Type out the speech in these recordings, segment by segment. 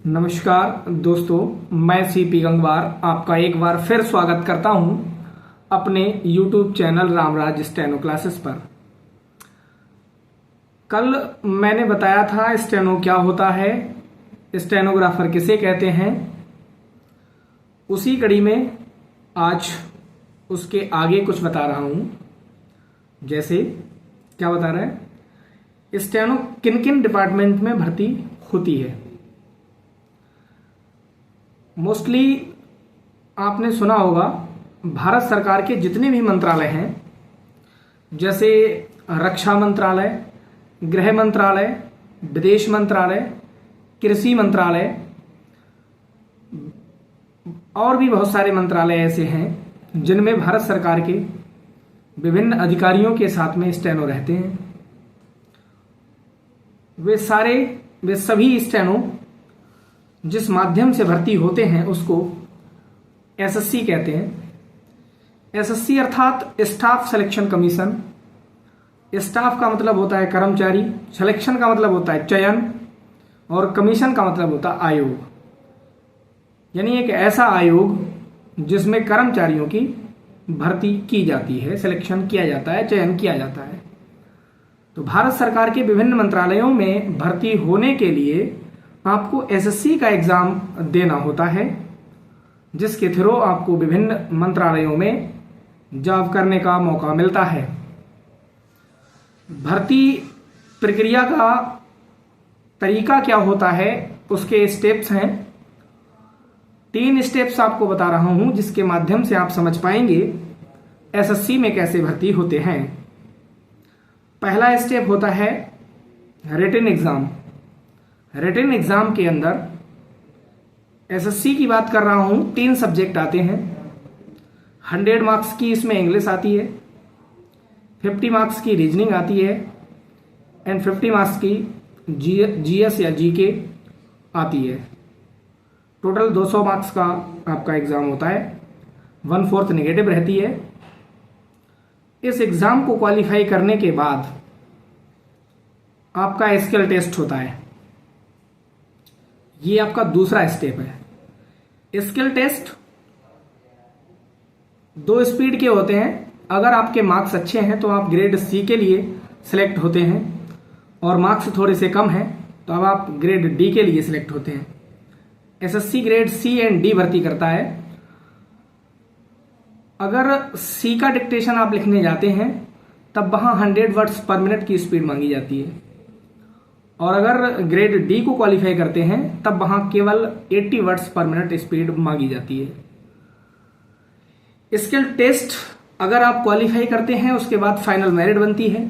नमस्कार दोस्तों, मैं सीपी गंगवार आपका एक बार फिर स्वागत करता हूं अपने YouTube channel Ramraj steno classes पर। कल मैंने बताया था स्टेनो क्या होता है, स्टेनोग्राफर किसे कहते हैं। उसी कड़ी में आज उसके आगे कुछ बता रहा हूं। जैसे क्या बता रहा है, स्टेनो किन किन डिपार्टमेंट में भर्ती होती है। मोस्टली आपने सुना होगा भारत सरकार के जितने भी मंत्रालय हैं, जैसे रक्षा मंत्रालय, गृह मंत्रालय, विदेश मंत्रालय, कृषि मंत्रालय और भी बहुत सारे मंत्रालय ऐसे हैं जिनमें भारत सरकार के विभिन्न अधिकारियों के साथ में स्टेनो रहते हैं। वे सभी स्टेनो जिस माध्यम से भर्ती होते हैं उसको एसएससी कहते हैं। एसएससी अर्थात स्टाफ सिलेक्शन कमीशन। स्टाफ का मतलब होता है कर्मचारी, सिलेक्शन का मतलब होता है चयन, और कमीशन का मतलब होता है आयोग। यानी एक ऐसा आयोग जिसमें कर्मचारियों की भर्ती की जाती है, सिलेक्शन किया जाता है, चयन किया जाता है। तो भारत सरकार के विभिन्न मंत्रालयों में भर्ती होने के लिए आपको एसएससी का एग्जाम देना होता है, जिसके थ्रू आपको विभिन्न मंत्रालयों में जॉब करने का मौका मिलता है। भर्ती प्रक्रिया का तरीका क्या होता है, उसके स्टेप्स हैं। 3 स्टेप्स आपको बता रहा हूं जिसके माध्यम से आप समझ पाएंगे एसएससी में कैसे भर्ती होते हैं। पहला स्टेप होता है रिटन एग्जाम। रिटन एग्जाम के अंदर एसएससी की बात कर रहा हूं, 3 सब्जेक्ट आते हैं। 100 मार्क्स की इसमें इंग्लिश आती है, 50 मार्क्स की रीजनिंग आती है एंड 50 मार्क्स की जीएस या जीके आती है। टोटल 200 मार्क्स का आपका एग्जाम होता है, 1/4 नेगेटिव रहती है। इस एग्जाम को क्वालिफाई करने के बाद आपका स्किल टेस्ट होता है। ये आपका दूसरा स्टेप है। स्किल टेस्ट 2 स्पीड के होते हैं। अगर आपके मार्क्स अच्छे हैं तो आप ग्रेड सी के लिए सिलेक्ट होते हैं, और मार्क्स थोड़े से कम हैं तो अब आप ग्रेड डी के लिए सिलेक्ट होते हैं। SSC grade C and D भर्ती करता है। अगर सी का डिक्टेशन आप लिखने जाते हैं तब वहां 100 वर्ड्स पर मिनट की स्पीड मांगी जाती है, और अगर ग्रेड डी को क्वालिफाई करते हैं तब वहां केवल 80 वर्ड्स पर मिनट स्पीड मांगी जाती है। स्किल टेस्ट अगर आप क्वालिफाई करते हैं उसके बाद फाइनल मेरिट बनती है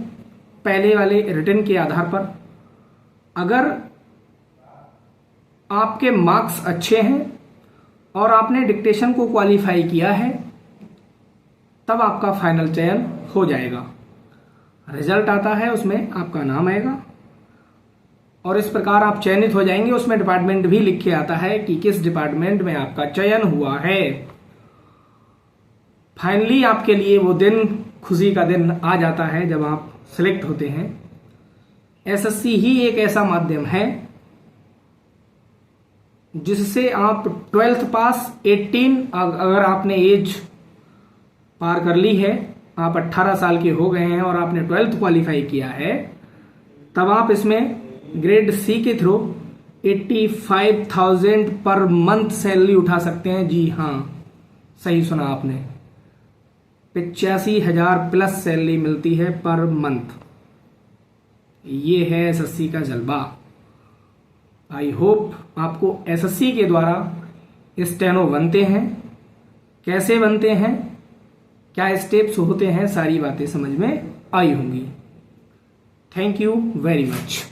पहले वाले रिटन के आधार पर। अगर आपके मार्क्स अच्छे हैं और आपने डिक्टेशन को क्वालिफाई किया है तब आपका फाइनल चयन हो जाएगा। रिजल्ट आता है, उसमें आपका नाम आएगा और इस प्रकार आप चयनित हो जाएंगे। उसमें डिपार्टमेंट भी लिख के आता है कि किस डिपार्टमेंट में आपका चयन हुआ है। फाइनली आपके लिए वो दिन, खुशी का दिन आ जाता है जब आप सिलेक्ट होते हैं। एसएससी ही एक ऐसा माध्यम है जिससे आप 12th पास 18, अगर आपने एज पार कर ली है, आप 18 साल के हो गए हैं और आपने 12th क्वालिफाई किया है, तब आप इसमें ग्रेड सी के थ्रू 85,000 पर मंथ सैलरी उठा सकते हैं। जी हाँ, सही सुना आपने, 85,000 प्लस सैलरी मिलती है पर मंथ। ये है एसएससी का जलवा। आई होप आपको एसएससी के द्वारा स्टेनो बनते हैं, कैसे बनते हैं, क्या स्टेप्स होते हैं, सारी बातें समझ में आई होंगी। Thank you very much.